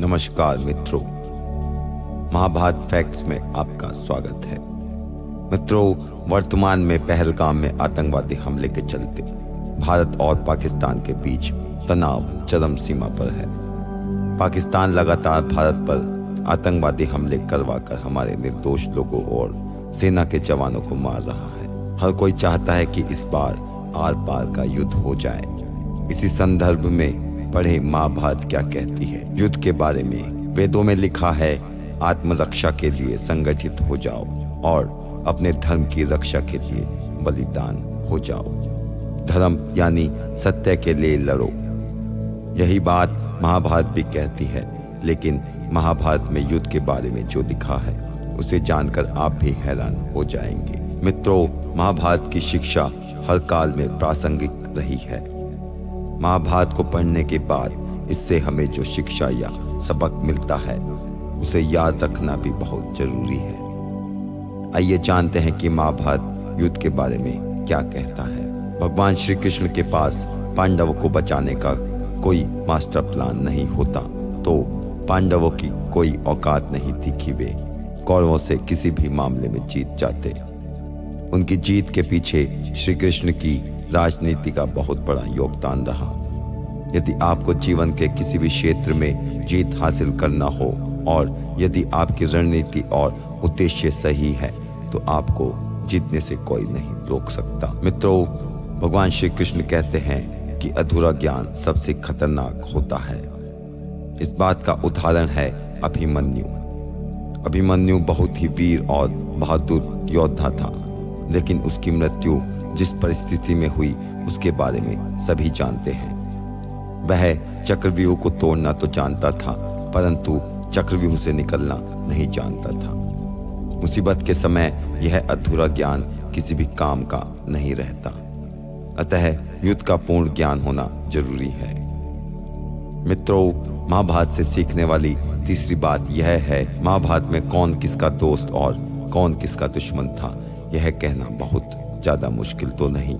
नमस्कार मित्रों, महाभारत फैक्ट्स में आपका स्वागत है। मित्रों, वर्तमान में पहलगाम में आतंकवादी हमले के चलते भारत और पाकिस्तान के बीच तनाव चरम सीमा पर है। पाकिस्तान लगातार भारत पर आतंकवादी हमले करवाकर हमारे निर्दोष लोगों और सेना के जवानों को मार रहा है। हर कोई चाहता है कि इस बार आर पार का युद्ध हो जाए। इसी संदर्भ में पढ़े महाभारत क्या कहती है युद्ध के बारे में। वेदों में लिखा है, आत्मरक्षा के लिए संगठित हो जाओ और अपने धर्म की रक्षा के लिए बलिदान हो जाओ। धर्म यानी सत्य के लिए लड़ो। यही बात महाभारत भी कहती है, लेकिन महाभारत में युद्ध के बारे में जो लिखा है उसे जानकर आप भी हैरान हो जाएंगे। मित्रों, महाभारत की शिक्षा हर काल में प्रासंगिक रही है। महाभारत को पढ़ने के बाद इससे हमें जो शिक्षा या सबक मिलता है उसे याद रखना भी बहुत जरूरी है। आइए जानते हैं कि महाभारत युद्ध के बारे में क्या कहता है। भगवान श्री कृष्ण के पास पांडवों को बचाने का कोई मास्टर प्लान नहीं होता तो पांडवों की कोई औकात नहीं थी कि वे कौरवों से किसी भी मामले में जीत जाते। उनकी जीत के पीछे श्री कृष्ण की राजनीति का बहुत बड़ा योगदान रहा। यदि आपको जीवन के किसी भी क्षेत्र में जीत हासिल करना हो और यदि आपकी रणनीति और उद्देश्य सही है तो आपको जीतने से कोई नहीं रोक सकता। मित्रों, भगवान श्री कृष्ण कहते हैं कि अधूरा ज्ञान सबसे खतरनाक होता है। इस बात का उदाहरण है अभिमन्यु। अभिमन्यु बहुत ही वीर और बहादुर योद्धा था, लेकिन उसकी मृत्यु जिस परिस्थिति में हुई उसके बारे में सभी जानते हैं। वह चक्रव्यूह को तोड़ना तो जानता था, परंतु चक्रव्यूह से निकलना नहीं जानता था। मुसीबत के समय यह अधूरा ज्ञान किसी भी काम का नहीं रहता। अतः युद्ध का पूर्ण ज्ञान होना जरूरी है। मित्रों, महाभारत से सीखने वाली तीसरी बात यह है, महाभारत में कौन किसका दोस्त और कौन किसका दुश्मन था यह कहना बहुत ज्यादा मुश्किल तो नहीं,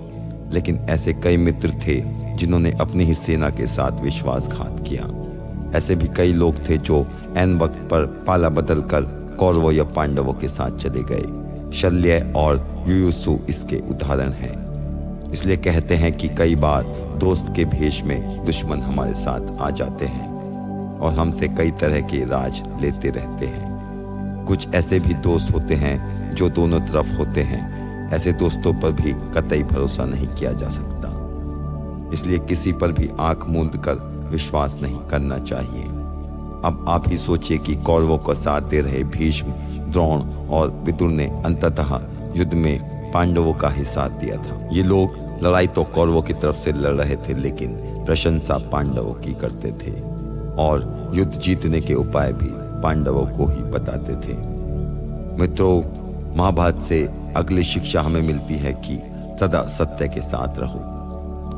लेकिन ऐसे कई मित्र थे जिन्होंने अपनी ही सेना के साथ विश्वासघात किया। ऐसे भी कई लोग थे जो ऐन वक्त पर पाला बदल कर कौरवों या पांडवों के साथ चले गए। शल्य और युयुत्सु इसके उदाहरण हैं। इसलिए कहते हैं कि कई बार दोस्त के भेष में दुश्मन हमारे साथ आ जाते हैं और हमसे कई तरह के राज लेते रहते हैं। कुछ ऐसे भी दोस्त होते हैं जो दोनों तरफ होते हैं। ऐसे दोस्तों पर भी कतई भरोसा नहीं किया जा सकता, इसलिए किसी पर भी आंख मूंद कर विश्वास नहीं करना चाहिए। अब आप ही सोचिए कि कौरवों का साथ दे रहे भीष्म, द्रोण और विदुर ने अंततः युद्ध में पांडवों का ही साथ दिया था। ये लोग लड़ाई तो कौरवों की तरफ से लड़ रहे थे, लेकिन प्रशंसा पांडवों की करते थे और युद्ध जीतने के उपाय भी पांडवों को ही बताते थे। मित्रों, महाभारत से अगली शिक्षा हमें मिलती है कि सदा सत्य के साथ रहो।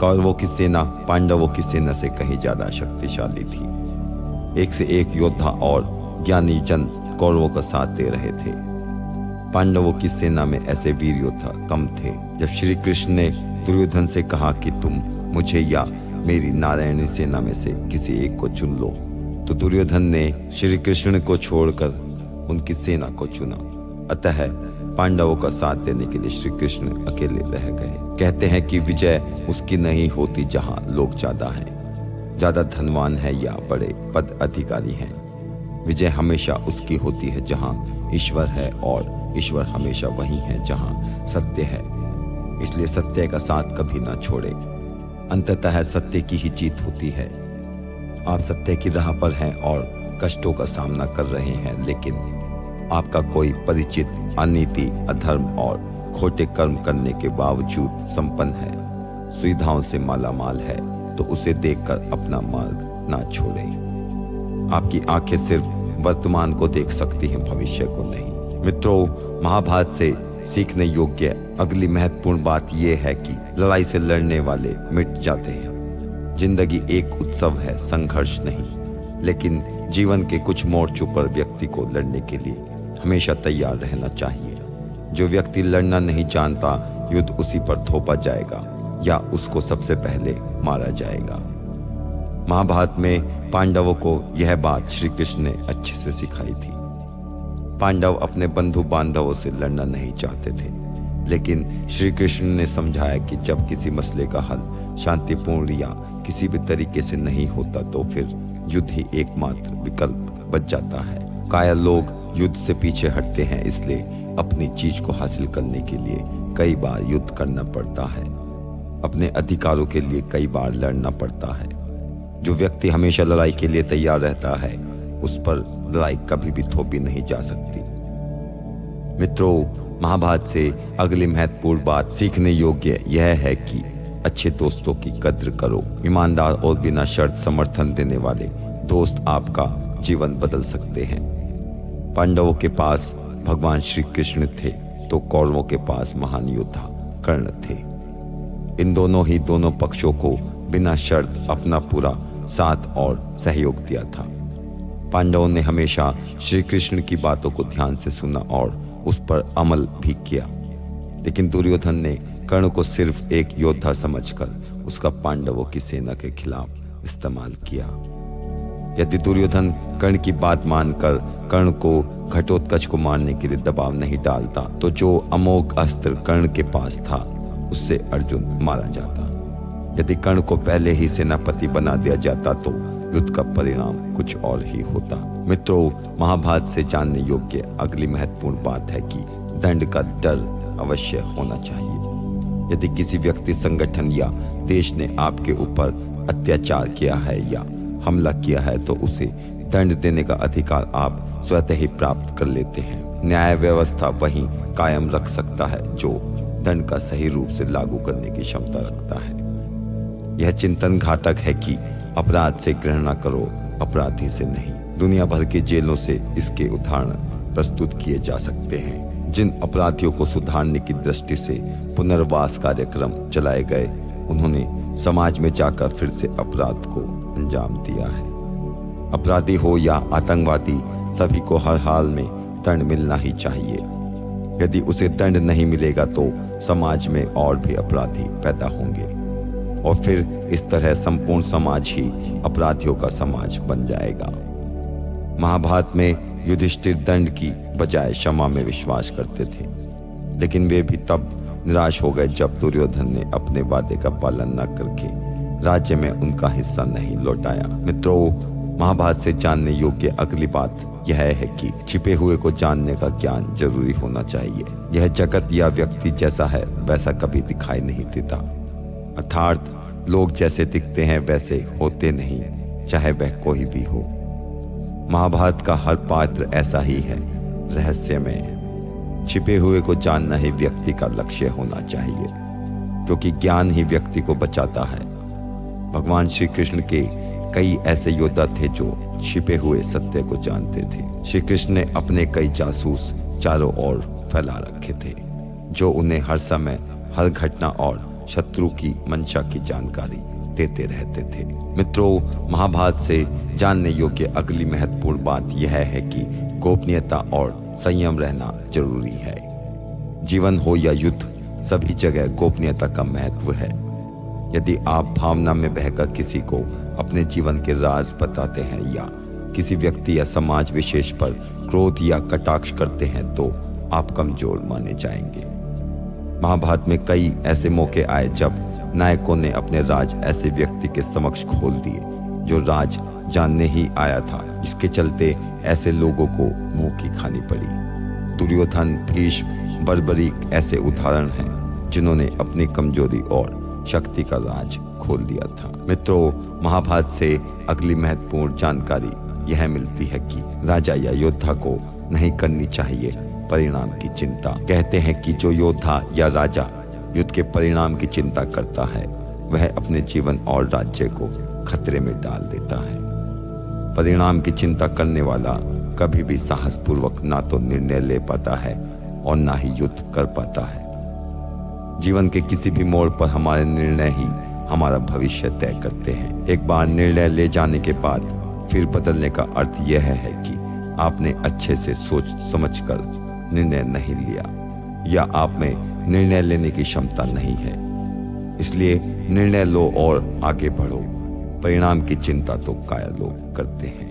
कौरवों की सेना पांडवों की सेना से कहीं ज्यादा शक्तिशाली थी। एक से एक योद्धा और ज्ञानी जन कौरवों का साथ दे रहे थे। पांडवों की सेना में ऐसे वीर योद्धा कम थे। जब श्री कृष्ण ने दुर्योधन से कहा कि तुम मुझे या मेरी नारायणी सेना में से किसी एक को चुन लो, तो दुर्योधन ने श्री कृष्ण को छोड़कर उनकी सेना को चुना। अतः पांडवों का साथ देने के लिए श्री कृष्ण अकेले रह गए। कहते हैं कि विजय उसकी नहीं होती जहां लोग ज्यादा हैं, ज्यादा धनवान है या बड़े पद अधिकारी हैं। विजय हमेशा उसकी होती है जहां ईश्वर है, और ईश्वर हमेशा वही है जहां सत्य है। इसलिए सत्य का साथ कभी ना छोड़े। अंततः सत्य की ही जीत होती है। आप सत्य की राह पर हैं और कष्टों का सामना कर रहे हैं, लेकिन आपका कोई परिचित अनीति, अधर्म और खोटे कर्म करने के बावजूद संपन्न है, सुविधाओं से मालामाल है, तो उसे देखकर अपना मार्ग ना छोड़ें। आपकी आंखें सिर्फ वर्तमान को देख सकती हैं, भविष्य को नहीं। मित्रों, महाभारत से सीखने योग्य अगली महत्वपूर्ण बात यह है कि लड़ाई से लड़ने वाले मिट जाते हैं। जिंदगी एक उत्सव है, संघर्ष नहीं। लेकिन जीवन के कुछ मोर्चों पर व्यक्ति को लड़ने के लिए हमेशा तैयार रहना चाहिए। जो व्यक्ति लड़ना नहीं जानता, युद्ध उसी पर थोपा जाएगा या उसको सबसे पहले मारा जाएगा। महाभारत में पांडवों को यह बात श्री कृष्ण ने अच्छे से सिखाई थी। पांडव अपने बंधु बांधवों से लड़ना नहीं चाहते थे, लेकिन श्री कृष्ण ने समझाया कि जब किसी मसले का हल शांतिपूर्ण या किसी भी तरीके से नहीं होता तो फिर युद्ध ही एकमात्र विकल्प बच जाता है। कायर लोग युद्ध से पीछे हटते हैं, इसलिए अपनी चीज को हासिल करने के लिए कई बार युद्ध करना पड़ता है। अपने अधिकारों के लिए कई बार लड़ना पड़ता है। जो व्यक्ति हमेशा लड़ाई के लिए तैयार रहता है, उस पर लड़ाई कभी भी थोपी नहीं जा सकती। मित्रों, महाभारत से अगली महत्वपूर्ण बात सीखने योग्य यह है कि अच्छे दोस्तों की कद्र करो। ईमानदार और बिना शर्त समर्थन देने वाले दोस्त आपका जीवन बदल सकते हैं। पांडवों के पास भगवान श्री कृष्ण थे तो कौरवों के पास महान योद्धा कर्ण थे। इन दोनों पक्षों को बिना शर्त अपना पूरा साथ और सहयोग दिया था। पांडवों ने हमेशा श्री कृष्ण की बातों को ध्यान से सुना और उस पर अमल भी किया, लेकिन दुर्योधन ने कर्ण को सिर्फ एक योद्धा समझकर उसका पांडवों की सेना के खिलाफ इस्तेमाल किया। यदि दुर्योधन कर्ण की बात मानकर कर्ण को घटोत्कच को मारने के लिए दबाव नहीं डालता तो जो अमोघ अस्त्र कर्ण के पास था उससे अर्जुन मारा जाता। यदि कर्ण को पहले ही सेनापति बना दिया जाता तो युद्ध का परिणाम कुछ और ही होता। मित्रों, महाभारत से जानने योग्य अगली महत्वपूर्ण बात है कि दंड का डर अवश्य होना चाहिए। यदि किसी व्यक्ति, संगठन या देश ने आपके ऊपर अत्याचार किया है या हमला किया है तो उसे दंड देने का अधिकार आप स्वतः ही प्राप्त कर लेते हैं। न्याय व्यवस्था वही कायम रख सकता है जो दंड का सही रूप से लागू करने की क्षमता रखता है। यह चिंतन घातक है कि अपराध से घृणा करो, अपराधी से नहीं। दुनिया भर की जेलों से इसके उदाहरण प्रस्तुत किए जा सकते हैं। जिन अपराधियों को सुधारने की दृष्टि से पुनर्वास कार्यक्रम चलाए गए, उन्होंने समाज में जाकर फिर से अपराध को अंजाम दिया है। अपराधी हो या आतंकवादी, सभी को हर हाल में दंड मिलना ही चाहिए। यदि उसे दंड नहीं मिलेगा तो समाज में और भी अपराधी पैदा होंगे और फिर इस तरह संपूर्ण समाज ही अपराधियों का समाज बन जाएगा। महाभारत में युधिष्ठिर दंड की बजाय क्षमा में विश्वास करते थे, लेकिन वे भी तब निराश हो गए जब दुर्योधन ने अपने वादे का पालन न करके राज्य में उनका हिस्सा नहीं लौटाया। मित्रों, महाभारत से जानने योग्य अगली बात यह है कि छिपे हुए को जानने का ज्ञान जरूरी होना चाहिए। यह जगत या व्यक्ति जैसा है वैसा कभी दिखाई नहीं देता, अर्थात लोग जैसे दिखते हैं वैसे होते नहीं, चाहे वह कोई भी हो। महाभारत का हर पात्र ऐसा ही है, रहस्यमय। छिपे हुए को जानना ही व्यक्ति का लक्ष्य होना चाहिए, क्योंकि ज्ञान ही व्यक्ति को बचाता है। भगवान श्री कृष्ण के कई ऐसे योद्धा थे जो छिपे हुए सत्य को जानते थे। श्री कृष्ण ने अपने कई जासूस चारों ओर फैला रखे थे, जो उन्हें हर समय, हर घटना और शत्रु की मंशा की जानकारी देते रहते थे। मित्रों, महाभारत से जानने योग्य अगली महत्वपूर्ण बात यह है कि गोपनीयता और संयम रहना जरूरी है। जीवन हो या युद्ध, सभी जगह गोपनीयता का महत्व है। यदि आप भावना में बहकर किसी को अपने जीवन के राज बताते हैं या किसी व्यक्ति या समाज विशेष पर क्रोध या कटाक्ष करते हैं तो आप कमजोर माने जाएंगे। महाभारत में कई ऐसे मौके आए जब नायकों ने अपने राज ऐसे व्यक्ति के समक्ष खोल दिए जो राज जानने ही आया था, जिसके चलते ऐसे लोगों को मुंह की खानी पड़ी। दुर्योधन, भीष्म, बर्बरीक ऐसे उदाहरण हैं जिन्होंने अपनी कमजोरी और शक्ति का राज खोल दिया था। मित्रों, महाभारत से अगली महत्वपूर्ण जानकारी यह मिलती है कि राजा या योद्धा को नहीं करनी चाहिए परिणाम की चिंता। कहते हैं कि जो योद्धा या राजा युद्ध के परिणाम की चिंता करता है वह अपने जीवन और राज्य को खतरे में डाल देता है। परिणाम की चिंता करने वाला कभी भी साहसपूर्वक ना तो निर्णय ले पाता है और ना ही युद्ध कर पाता है। जीवन के किसी भी मोड़ पर हमारे निर्णय ही हमारा भविष्य तय करते हैं। एक बार निर्णय ले जाने के बाद फिर बदलने का अर्थ यह है कि आपने अच्छे से सोच समझकर निर्णय नहीं लिया या आप में निर्णय लेने की क्षमता नहीं है। इसलिए निर्णय लो और आगे बढ़ो। परिणाम की चिंता तो कायर लोग करते हैं।